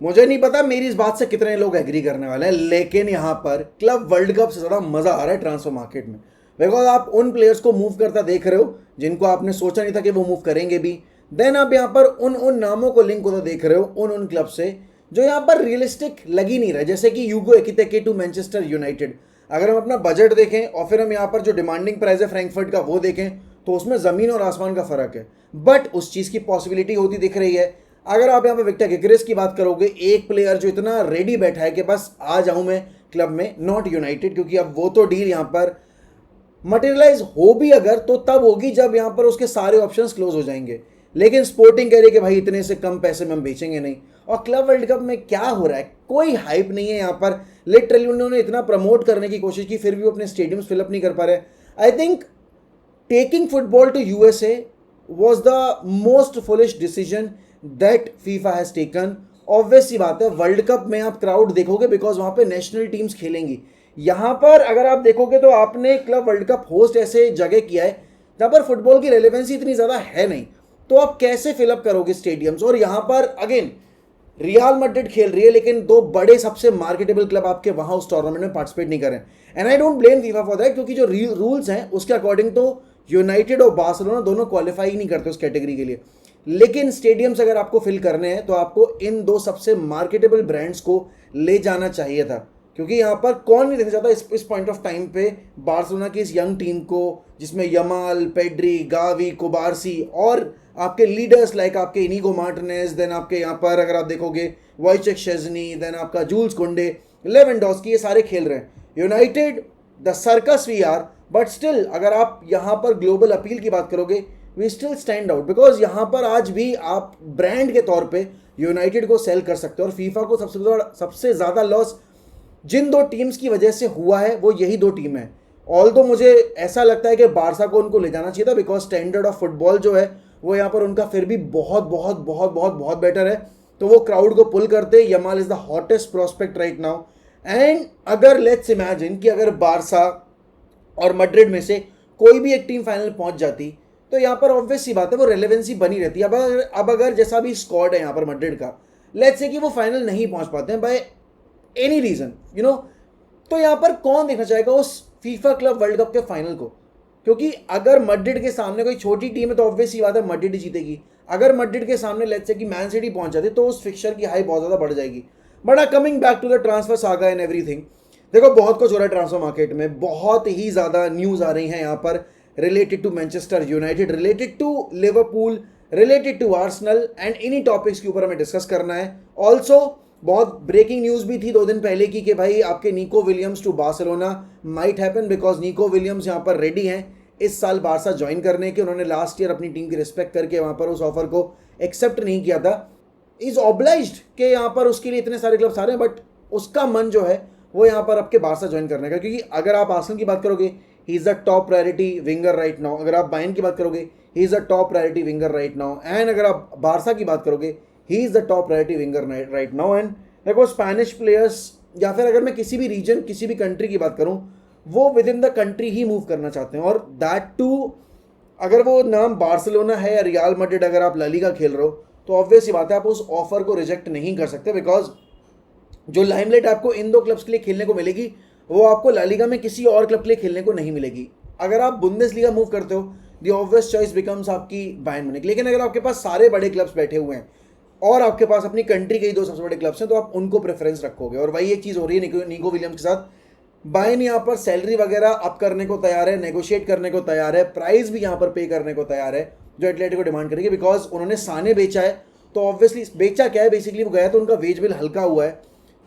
मुझे नहीं पता मेरी इस बात से कितने लोग एग्री करने वाले हैं, लेकिन यहाँ पर क्लब वर्ल्ड कप से ज़्यादा मज़ा आ रहा है ट्रांसफर मार्केट में। बिकॉज आप उन प्लेयर्स को मूव करता देख रहे हो जिनको आपने सोचा नहीं था कि वो मूव करेंगे भी। देन आप यहाँ पर उन उन नामों को लिंक होता देख रहे हो उन उन क्लब से जो यहाँ पर रियलिस्टिक लग ही नहीं रहा, जैसे कि यूगो एकितेके टू मैनचेस्टर यूनाइटेड। अगर हम अपना बजट देखें और फिर हम यहाँ पर जो डिमांडिंग प्राइस है फ्रैंकफर्ट का वो देखें, तो उसमें ज़मीन और आसमान का फ़र्क है। बट उस चीज़ की पॉसिबिलिटी होती दिख रही है। अगर आप यहाँ पे विक्टर गिकरिस की बात करोगे, एक प्लेयर जो इतना रेडी बैठा है कि बस आ जाऊं मैं क्लब में, नॉट यूनाइटेड, क्योंकि अब वो तो डील यहाँ पर मटेरियलाइज हो भी अगर तो तब होगी जब यहाँ पर उसके सारे ऑप्शंस क्लोज हो जाएंगे। लेकिन स्पोर्टिंग कह रही है कि भाई इतने से कम पैसे में हम बेचेंगे नहीं। और क्लब वर्ल्ड कप में क्या हो रहा है, कोई हाइप नहीं है यहाँ पर। लिटरली उन्होंने इतना प्रमोट करने की कोशिश की, फिर भी वो अपने स्टेडियम्स फिलअप नहीं कर पा रहे। I think taking football to USA was the most foolish decision that FIFA has taken. Obvious सी बात है, वर्ल्ड कप में आप क्राउड देखोगे बिकॉज वहां पे नेशनल टीम्स खेलेंगी। यहां पर अगर आप देखोगे तो आपने क्लब वर्ल्ड कप होस्ट ऐसे जगह किया है जहां पर फुटबॉल की रेलेवेंसी इतनी ज़्यादा है नहीं, तो आप कैसे फिलअप करोगे स्टेडियम्स। और यहां पर अगेन रियल मैड्रिड खेल रही है, लेकिन दो बड़े सबसे मार्केटेबल क्लब आपके वहां उस टूर्नामेंट में पार्टिसिपेट नहीं करें। And I don't blame FIFA for that, क्योंकि जो रूल्स हैं उसके अकॉर्डिंग तो यूनाइटेड और बार्सिलोना दोनों क्वालिफाई नहीं करते उस कैटेगरी के लिए। लेकिन स्टेडियम्स अगर आपको फिल करने हैं तो आपको इन दो सबसे मार्केटेबल ब्रांड्स को ले जाना चाहिए था, क्योंकि यहाँ पर कौन नहीं देखना चाहता इस पॉइंट ऑफ टाइम पे बार्सिलोना की इस यंग टीम को, जिसमें यमाल, पेड्री, गावी, कुबारसी और आपके लीडर्स लाइक आपके इनिगो मार्टिनेज, देन आपके यहाँ पर अगर आप देखोगे वॉइचेक शेजनी, देन आपका जूल्स कुंडे, लेवेंडोस्की, ये सारे खेल रहे हैं। United the circus we are, but still अगर आप यहाँ पर ग्लोबल अपील की बात करोगे, we still stand out, because यहाँ पर आज भी आप ब्रांड के तौर पे यूनाइटेड को सेल कर सकते हो। और फीफा को सबसे ज़्यादा लॉस जिन दो टीम्स की वजह से हुआ है वो यही दो टीम है। ऑल तो मुझे ऐसा लगता है कि बारसा को उनको ले जाना चाहिए था, बिकॉज स्टैंडर्ड ऑफ फुटबॉल जो है वो यहाँ पर उनका फिर भी बहुत बहुत बहुत बहुत बहुत बेटर है, तो वो क्राउड को पुल करते। Yamal is the hottest prospect right now. And अगर लेट्स इमेजिन कि अगर बारसा और मैड्रिड में से कोई भी एक टीम फाइनल पहुंच जाती, तो यहाँ पर ऑब्वियस सी बात है वो रेलेवेंसी बनी रहती है। अब अगर जैसा भी स्क्वाड है यहाँ पर मैड्रिड का, लेट्स से कि वो फाइनल नहीं पहुंच पाते हैं बाय एनी रीजन तो यहाँ पर कौन देखना चाहेगा उस फीफा क्लब वर्ल्ड कप के फाइनल को। क्योंकि अगर मैड्रिड के सामने कोई छोटी टीम है तो ऑब्वियस सी बात है मैड्रिड जीतेगी। अगर मैड्रिड के सामने लेट्स से कि मैन सिटी पहुंच जाती तो उस फिक्चर की हाई बहुत ज़्यादा बढ़ जाएगी। But coming back to the transfer saga and everything, देखो बहुत कुछ हो रहा है ट्रांसफर मार्केट में, बहुत ही ज़्यादा न्यूज़ आ रही हैं यहाँ पर related to Manchester United, related to Liverpool, related to Arsenal, and इन्हीं टॉपिक्स के ऊपर हमें डिस्कस करना है। ऑल्सो बहुत ब्रेकिंग न्यूज़ भी थी 2 दिन पहले की कि भाई आपके Nico Williams to Barcelona might happen, because Nico Williams यहाँ पर रेडी हैं इस साल बारसा ज्वाइन करने के। उन्होंने लास्ट ईयर अपनी टीम की रिस्पेक्ट करके वहाँ पर उस ऑफर को एक्सेप्ट नहीं किया था। इज ऑब्लाइज्ड कि यहाँ पर उसके लिए इतने सारे क्लब्स आ रहे हैं, बट उसका मन जो है वो यहाँ पर आपके बारसा ज्वाइन करने का। क्योंकि अगर आप आर्सेनल की बात करोगे, ही is a top priority winger right now. अगर आप बायर्न की बात करोगे, ही is a top priority winger right now. And अगर आप बारसा की बात करोगे, he is the top priority winger right now. And देखो स्पेनिश प्लेयर्स, या फिर अगर मैं किसी भी रीजन, किसी भी कंट्री की बात करूँ, वो with in the country he move करना चाहते हैं। और दैट टू अगर वो नाम बार्सिलोना है या रियल मैड्रिड, अगर आप ला लीगा खेल रहे हो, तो ऑब्वियस ही बात है आप उस ऑफर को रिजेक्ट नहीं कर सकते, बिकॉज जो लाइमलाइट आपको इन दो क्लब्स के लिए खेलने को मिलेगी वो आपको ला लीगा में किसी और क्लब के लिए खेलने को नहीं मिलेगी। अगर आप बुंदेसलीगा मूव करते हो, द ऑब्वियस चॉइस बिकम्स आपकी बायर्न म्यूनिख। लेकिन अगर आपके पास सारे बड़े क्लब्स बैठे हुए हैं और आपके पास अपनी कंट्री के ही 2 सबसे बड़े क्लब्स हैं, तो आप उनको प्रेफरेंस रखोगे। और वही एक चीज़ हो रही है निको विलियम्स के साथ। बायर्न यहाँ पर सैलरी वगैरह अप करने को तैयार है, नेगोशिएट करने को तैयार है, प्राइस भी यहाँ पर पे करने को तैयार है जो एटलेटिको डिमांड करेगी, बिकॉज उन्होंने साने बेचा है। तो ऑब्वियसली बेचा क्या है, बेसिकली वो गया तो उनका वेज बिल हल्का हुआ है,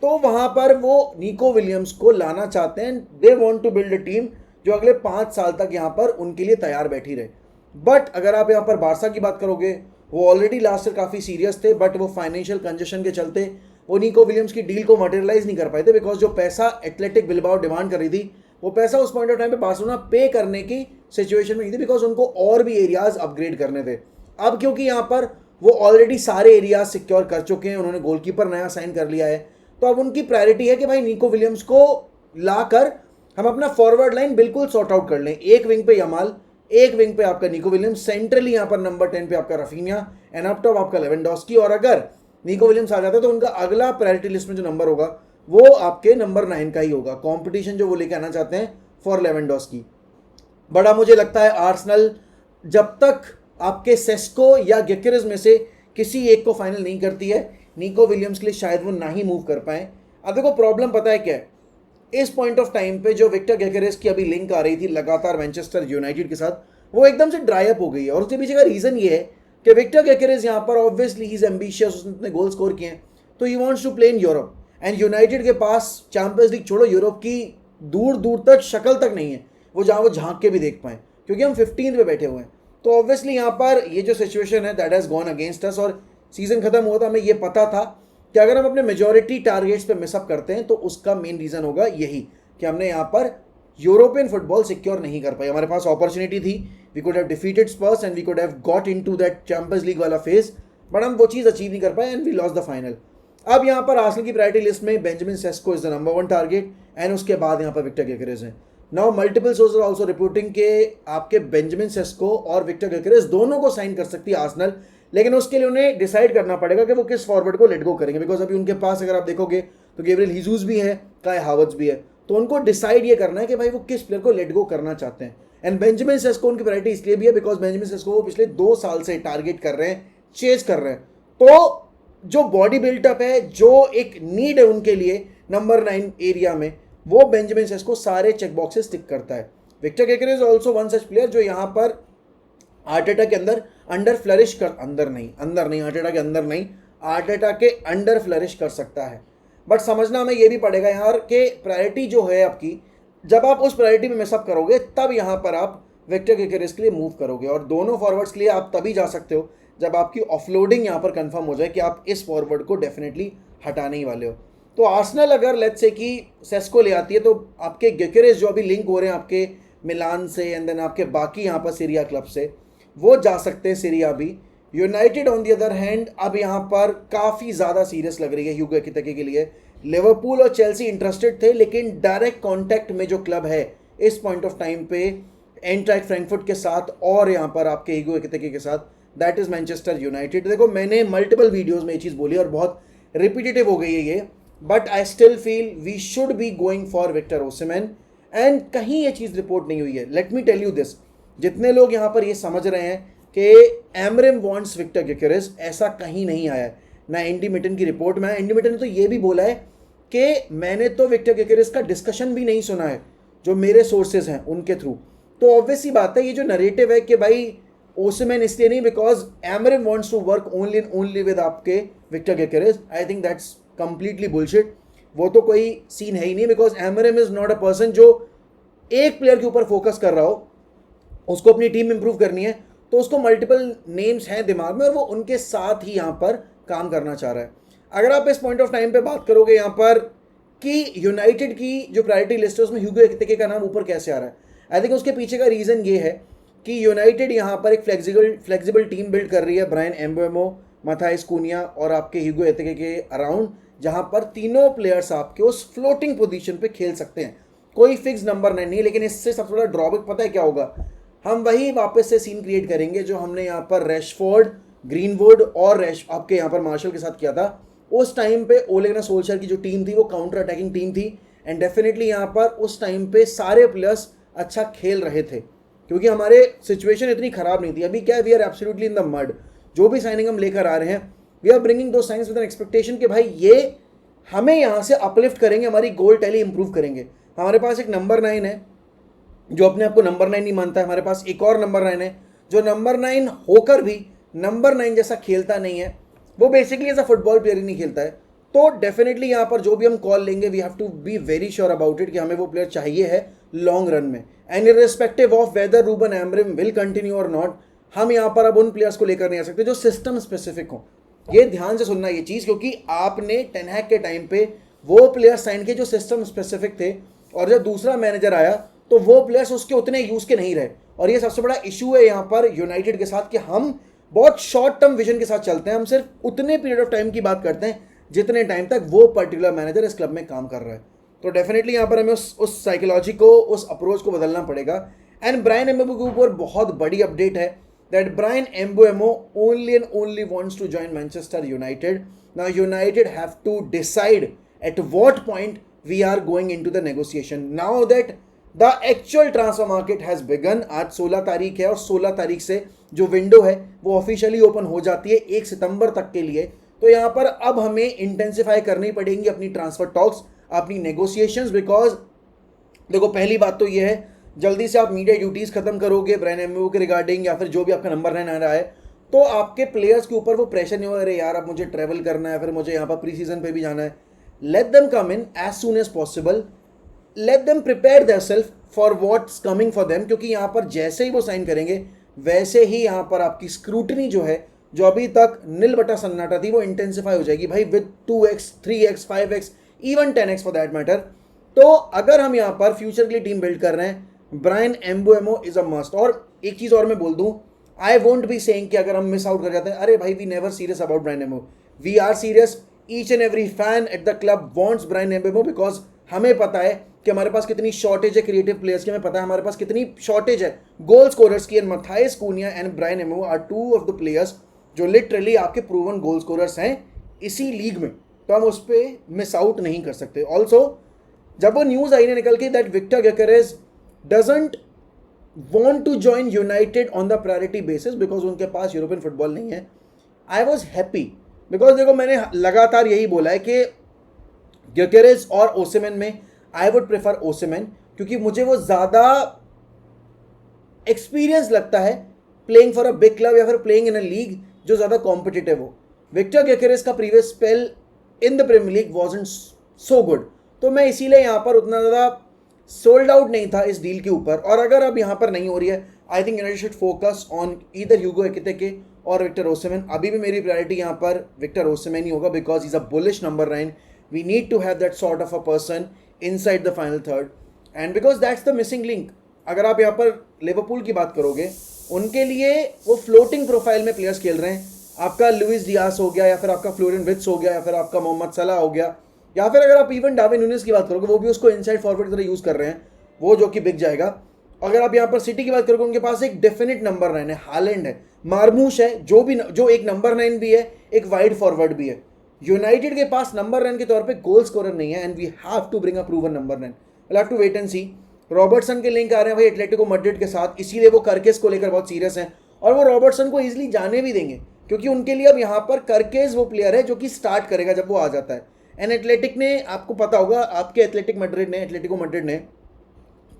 तो वहाँ पर वो निको विलियम्स को लाना चाहते हैं। They want to build a team जो अगले 5 साल तक यहाँ पर उनके लिए तैयार बैठी रहे। बट अगर आप यहाँ पर बारसा की बात करोगे, वो ऑलरेडी लास्ट ईयर काफ़ी सीरियस थे, बट वो फाइनेंशियल कंजेशन के चलते वो निको विलियम्स की डील को मटेरियलाइज नहीं कर पाए थे, बिकॉज जो पैसा एथलेटिक बिलबाओ डिमांड कर रही थी वो पैसा उस पॉइंट ऑफ टाइम पे बार्सिलोना पे करने की सिचुएशन में नहीं थी, बिकॉज उनको और भी एरियाज अपग्रेड करने थे। अब क्योंकि यहाँ पर वो ऑलरेडी सारे एरियाज सिक्योर कर चुके हैं, उन्होंने गोलकीपर नया साइन कर लिया है, तो अब उनकी प्रायोरिटी है कि भाई निको विलियम्स को लाकर हम अपना फॉरवर्ड लाइन बिल्कुल सॉर्ट आउट कर लें। एक विंग पे यमाल, एक विंग पे आपका निको विलियम्स, सेंट्रली यहाँ पर नंबर 10 पे आपका रफीनिया, एंड अप टॉप आपका लेवेंडोस्की। और अगर निको विलियम्स आ जाता है तो उनका अगला प्रायोरिटी लिस्ट में जो नंबर होगा वो आपके नंबर 9 का ही होगा, कंपटीशन जो वो लेके आना चाहते हैं फॉर लेवेंडोस्की। बड़ा मुझे लगता है आर्सेनल जब तक आपके सेस्को या गेकेरेस में से किसी एक को फाइनल नहीं करती है, निको विलियम्स के लिए शायद वो ना ही मूव कर पाए। अब देखो प्रॉब्लम पता है क्या है, इस पॉइंट ऑफ टाइम पे जो विक्टर गेकेरेस की अभी लिंक आ रही थी लगातार मैनचेस्टर यूनाइटेड के साथ, वो एकदम से ड्राई अप हो गई है। और उसके पीछे का रीजन ये है कि विक्टर गेकेरेस यहाँ पर ऑब्वियसली ही इज एम्बिशियस, उसने गोल स्कोर किए हैं तो ही wants to play in Europe, and United के पास चैंपियंस लीग छोड़ो यूरोप की दूर दूर तक शक्ल तक नहीं है वो जहाँ वो झांक के भी देख पाए, क्योंकि हम 15th पे बैठे हुए हैं। तो ऑब्वियसली यहाँ पर ये जो सिचुएशन है that has gone against us, और सीजन खत्म हुआ था हमें ये पता था कि अगर हम अपने मेजॉरिटी टारगेट्स पे मिसअप करते हैं तो उसका मेन रीज़न होगा यही कि हमने यहाँ पर यूरोपियन फुटबॉल सिक्योर नहीं कर पाई। हमारे पास अपॉर्चुनिटी थी, we could have defeated Spurs and we could have got into that Champions League वाला फेज, बट हम वो चीज़ अचीव नहीं कर पाए and we lost the final. अब यहाँ पर आर्सेनल की प्रायोरिटी लिस्ट में Benjamin Sesko is the number 1 target and उसके बाद यहाँ पर विक्टर गेकेरेस है। Now multiple sources also reporting के आपके बेंजामिन सेस्को और विक्टर गेकेरेस दोनों को साइन कर सकती है आर्सेनल, लेकिन उसके लिए उन्हें डिसाइड करना पड़ेगा कि वो किस फॉरवर्ड को लेट गो करेंगे, बिकॉज अभी उनके पास अगर आप देखोगे तो गैब्रियल हीजूस भी है, काय हावर्ट्ज भी है, तो उनको डिसाइड ये करना है कि भाई वो किस प्लेयर को लेट गो करना चाहते हैं। एंड बेंजामिन सेस्को उनकी प्रायोरिटी इसलिए भी है बिकॉज बेंजामिन सेस्को वो पिछले 2 साल से टारगेट कर रहे हैं, चेस कर रहे हैं, तो जो बॉडी बिल्टअप है, जो एक नीड है उनके लिए नंबर 9 एरिया में, वो बेंजामिन सेस्को सारे चेक बॉक्सेस टिक करता है। Victor Gyokeres also one such player जो यहाँ पर आर्टेटा के अंडर फ्लरिश कर अंदर नहीं आर्टेटा के अंदर नहीं, आर्टेटा के अंडर फ्लरिश कर सकता है। बट समझना हमें ये भी पड़ेगा यार कि प्रायोरिटी जो है आपकी, जब आप उस प्रायोरिटी में मिसअप करोगे तब यहाँ पर आप विक्टर गेकेरेस के लिए मूव करोगे, और दोनों फॉरवर्ड्स के लिए आप तभी जा सकते हो जब आपकी ऑफलोडिंग यहाँ पर कंफर्म हो जाए कि आप इस फॉरवर्ड को डेफिनेटली हटाने ही वाले हो। तो आर्सेनल अगर लेट्स से कि सेस्को ले आती है तो आपके गेकेरेस जो अभी लिंक हो रहे हैं आपके मिलान से एंड देन आपके बाकी यहाँ पर सीरिया क्लब से, वो जा सकते हैं सीरिया भी। United on the other hand अब यहाँ पर काफ़ी ज़्यादा सीरियस लग रही है ह्यूगो एकिटिके के लिए। लिवरपूल और चेल्सी इंटरेस्टेड थे, लेकिन डायरेक्ट कांटेक्ट में जो क्लब है इस पॉइंट ऑफ टाइम पे एंट्रैक्ट फ्रैंकफर्ट के साथ और यहाँ पर आपके ह्यूगो एकिटिके के साथ, दैट इज़ मैनचेस्टर यूनाइटेड। देखो मैंने मल्टीपल वीडियोज़ में ये चीज़ बोली और बहुत रिपीटेटिव हो गई है ये, but I still feel we should be going for Victor Osimhen, and कहीं ये चीज़ रिपोर्ट नहीं हुई है। Let me tell you this, जितने लोग यहाँ पर ये समझ रहे हैं कि एमरिम वांट्स विक्टर गेकेरेस, ऐसा कहीं नहीं आया है, ना एंडी मिटन की रिपोर्ट में। एंडी मिटन ने तो ये भी बोला है कि मैंने तो विक्टर गेकेरेस का डिस्कशन भी नहीं सुना है, जो मेरे सोर्सेज हैं उनके थ्रू। तो ऑब्वियसली बात है ये जो नरेटिव है कि भाई ओसिमैन इसलिए नहीं because Amorim wants to work only with आपके Victor Gyokeres, I think that's completely bullshit. वो तो कोई सीन है ही नहीं, because Amorim is not a person जो एक प्लेयर के ऊपर फोकस कर रहा हो, उसको अपनी टीम इंप्रूव करनी है तो उसको मल्टीपल नेम्स हैं दिमाग में और वो उनके साथ ही यहाँ पर काम करना चाह रहा है। अगर आप इस पॉइंट ऑफ टाइम पे बात करोगे यहाँ पर कि यूनाइटेड की जो प्रायोरिटी लिस्ट है उसमें ह्यूगो एकिटिके का नाम ऊपर कैसे आ रहा है, आई थिंक उसके पीछे का रीज़न ये है कि यूनाइटेड यहाँ पर एक फ्लेक्सिबल टीम बिल्ड कर रही है ब्रायन एम्बेमो, माथाइस कुनिया और आपके ह्यूगो एकिटिके के अराउंड, जहाँ पर तीनों प्लेयर्स आपके उस फ्लोटिंग पोजीशन पे खेल सकते हैं। कोई फिक्स नंबर नहीं, लेकिन इससे सबसे बड़ा ड्रॉबैक पता है क्या होगा, हम वही वापस से सीन क्रिएट करेंगे जो हमने यहाँ पर रैशफोर्ड, ग्रीनवुड और आपके यहाँ पर मार्शल के साथ किया था। उस टाइम पे ओले गुनार सोल्शर की जो टीम थी वो काउंटर अटैकिंग टीम थी, एंड डेफिनेटली यहाँ पर उस टाइम पे सारे प्लेयर्स अच्छा खेल रहे थे क्योंकि हमारे सिचुएशन इतनी ख़राब नहीं थी। अभी क्या है, we are absolutely in the mud. जो भी साइनिंग हम लेकर आ रहे हैं, we are bringing two signs with an expectation कि भाई ये हमें यहाँ से अपलिफ्ट करेंगे, हमारी गोल टैली इंप्रूव करेंगे। हमारे पास एक नंबर 9 है जो अपने आप को नंबर 9 नहीं मानता है, हमारे पास एक और नंबर 9 है जो नंबर 9 होकर भी नंबर 9 जैसा खेलता नहीं है, वो basically as a football player ही नहीं खेलता है। तो डेफिनेटली यहाँ पर जो भी हम कॉल लेंगे we have to be very sure about it कि हमें वो प्लेयर चाहिए है लॉन्ग रन में, and irrespective of whether Ruben Amorim will continue और नॉट। हम यहाँ पर अब उन प्लेयर्स को लेकर नहीं आ सकते जो सिस्टम स्पेसिफिक हो। ये ध्यान से सुनना ये चीज़, क्योंकि आपने टेन हैग के टाइम पे वो प्लेयर साइन किए जो सिस्टम स्पेसिफिक थे, और जब दूसरा मैनेजर आया तो वो प्लेयर्स उसके उतने यूज़ के नहीं रहे। और ये सबसे बड़ा इशू है यहाँ पर यूनाइटेड के साथ कि हम बहुत शॉर्ट टर्म विजन के साथ चलते हैं। हम सिर्फ उतने पीरियड ऑफ टाइम की बात करते हैं जितने टाइम तक वो पर्टिकुलर मैनेजर इस क्लब में काम कर रहा है। तो डेफिनेटली यहाँ पर हमें उस साइकोलॉजी को, उस अप्रोच को बदलना पड़ेगा। एंड ब्रायन एम्बेमो के ऊपर बहुत बड़ी अपडेट है that Bryan Mbeumo only and only wants to join Manchester United. Now United have to decide at what point we are going into the negotiation. Now that the actual transfer market has begun, आज 16 तारीख है और 16 तारीख से जो window है वो officially open हो जाती है 1 सितंबर तक के लिए. तो यहाँ पर अब हमें इंटेंसिफाई करनी पड़ेंगी अपनी ट्रांसफर टॉक्स, अपनी नेगोशिएशंस, बिकॉज देखो पहली बात तो ये है, जल्दी से आप मीडिया ड्यूटीज खत्म करोगे ब्रायन एम्बेमो के रिगार्डिंग या फिर जो भी आपका नंबर 9 आ रहा है, तो आपके प्लेयर्स के ऊपर वो प्रेशर नहीं होगा, अरे यार अब मुझे ट्रैवल करना है, फिर मुझे यहाँ पर प्री सीजन पे भी जाना है. Let them come in as soon as possible, let them prepare their self for what's coming for them, क्योंकि यहाँ पर जैसे ही वो साइन करेंगे वैसे ही यहाँ पर आपकी स्क्रूटनी जो है, जो अभी तक नील बटा सन्नाटा थी, वो इंटेंसिफाई हो जाएगी भाई, with 2x 3x 5x even 10x for that matter. तो अगर हम यहाँ पर फ्यूचर के लिए टीम बिल्ड कर रहे हैं, ब्रायन एम्बेमो इज अ मस्ट. और एक चीज़ और मैं बोल दूं, आई वोंट बी सेइंग कि अगर हम मिस आउट कर जाते हैं, अरे भाई we never serious about Bryan Mbeumo, we are serious. Each and every fan at the club wants Bryan Mbeumo, because हमें पता है कि हमारे पास कितनी शॉर्टेज है क्रिएटिव प्लेयर्स की, हमें पता है हमारे पास कितनी शॉर्टेज है गोल स्कोरर्स की. And Matheus Cunha and Bryan Mbeumo are two of the players जो लिटरली आपके प्रूवन गोल स्कोरर्स हैं इसी लीग में, तो हम उस पर मिस आउट नहीं कर सकते. ऑल्सो जब वो न्यूज़ आई ना निकल के that Victor gyökeres doesn't want to join United on the priority basis because उनके पास यूरोपियन फुटबॉल नहीं है, आई वॉज हैप्पी. बिकॉज देखो मैंने लगातार यही बोला है कि gyökeres और ओसिमेन में आई वुड प्रेफर ओसिमेन, क्योंकि मुझे वो ज़्यादा एक्सपीरियंस लगता है playing for a big club या फिर प्लेइंग इन अ लीग जो ज़्यादा कॉम्पिटिटिव हो. विक्टर gyökeres का previous spell in the Premier League wasn't so good, तो मैं इसीलिए यहाँ पर उतना ज़्यादा सोल्ड आउट नहीं था इस डील के ऊपर. और अगर अब यहाँ पर नहीं हो रही है, I think United should focus on either Hugo Ekitike और विक्टर ओसिमेन. अभी भी मेरी प्रायोरिटी यहाँ पर विक्टर ओसिमेन ही होगा, because is a bullish number 9. We need to have that sort of a person inside the final third, and because that's the missing link. अगर आप यहाँ पर लिवरपूल की बात करोगे, उनके लिए वो फ्लोटिंग प्रोफाइल में प्लेयर्स खेल रहे हैं. आपका लुइस डियास हो गया, या फिर आपका फ्लोरिन विट्स हो गया, या फिर आपका मोहम्मद सलाह हो गया, या फिर अगर आप इवन डार्विन नुनेस की बात करोगे, वो भी उसको इनसाइड फॉरवर्ड की तरह यूज़ कर रहे हैं, वो जो कि बिक जाएगा. अगर आप यहाँ पर सिटी की बात करोगे, उनके पास एक डेफिनेट नंबर 9 है, हालैंड है, मार्मूश है, जो एक नंबर 9 भी है, एक वाइड फॉरवर्ड भी है. यूनाइटेड के पास नंबर 9 के तौर पे गोल स्कोरर नहीं है, and we have to bring a proven number 9. Will have to wait and see. Robertson के लिंक आ रहे हैं भाई एटलेटिको मैड्रिड के साथ, इसीलिए वो करकेस को लेकर बहुत सीरियस हैं, और वो रॉबर्टसन को ईजिली जाने भी देंगे, क्योंकि उनके लिए अब यहाँ पर करकेस वो प्लेयर है जो कि स्टार्ट करेगा जब वो आ जाता है. एंड एटलेटिक ने, आपको पता होगा, आपके एटलेटिको मैड्रिड ने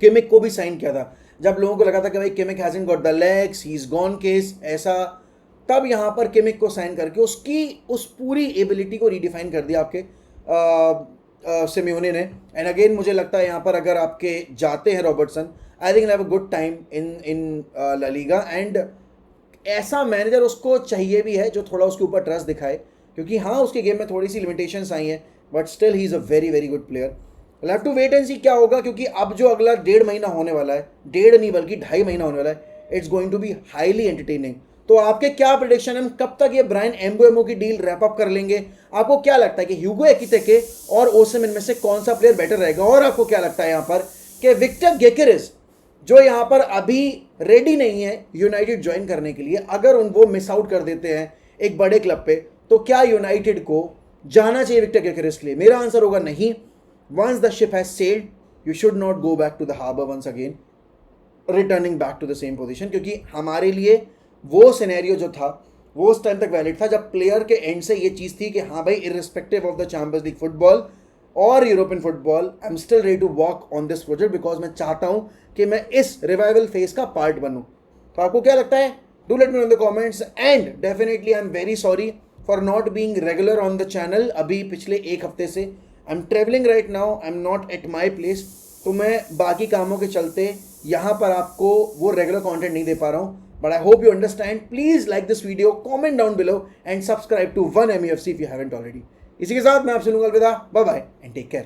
किमिक को भी साइन किया था जब लोगों को लगा था कि भाई Kimmich hasn't got the legs, he is gone case ऐसा, तब यहाँ पर किमिक को साइन करके उसकी उस पूरी एबिलिटी को रीडिफाइन कर दिया आपके सिमियोने ने. एंड अगेन मुझे लगता है यहाँ पर अगर आपके जाते हैं Robertson, I think have a good time in La Liga. And ऐसा मैनेजर उसको चाहिए भी है जो थोड़ा उसके ऊपर ट्रस्ट दिखाए, क्योंकि हाँ उसके गेम में थोड़ी सी लिमिटेशंस आई हैं, but still he is a very very good player. Will have to wait and see क्या होगा, क्योंकि अब जो अगला 1.5 महीना होने वाला है, 1.5 नहीं बल्कि 2.5 महीना होने वाला है, it's going to be highly entertaining. तो आपके क्या प्रेडिक्शन है, कब तक ये ब्रायन एम्बेमो की डील रैप अप कर लेंगे? आपको क्या लगता है कि ह्यूगो एकितिके और ओसिमेन में से कौन सा प्लेयर बेटर रहेगा? और आपको क्या लगता है यहाँ पर कि विक्टर gyökeres जो यहाँ पर अभी रेडी नहीं है यूनाइटेड ज्वाइन करने के लिए, अगर वो मिस आउट कर देते हैं एक बड़े क्लब पे, तो क्या यूनाइटेड को जाना चाहिए विक्टर gyökeres के लिए? मेरा आंसर होगा नहीं. Once the ship has sailed you should not go back to the harbour once again, returning back to the same position, क्योंकि हमारे लिए वो सिनेरियो जो था वो उस टाइम तक वैलिड था जब प्लेयर के एंड से ये चीज़ थी कि हाँ भाई, irrespective of the Champions League football और European football, I am still ready to walk on this project, because मैं चाहता हूँ कि मैं इस रिवाइवल फेज का पार्ट बनूँ. तो आपको क्या लगता है? Do let me know in the comments. And definitely I am very sorry for not being regular on the channel. अभी पिछले एक हफ्ते से I am travelling right now, I am not at my place, तो मैं बाकी कामों के चलते यहाँ पर आपको वो रेगुलर कॉन्टेंट नहीं दे पा रहा हूँ. But I hope you understand. Please like this video, comment down below and subscribe to 1MUFC if you haven't already. इसी के साथ मैं आपसे लूँगा अलविदा. Bye bye and take care.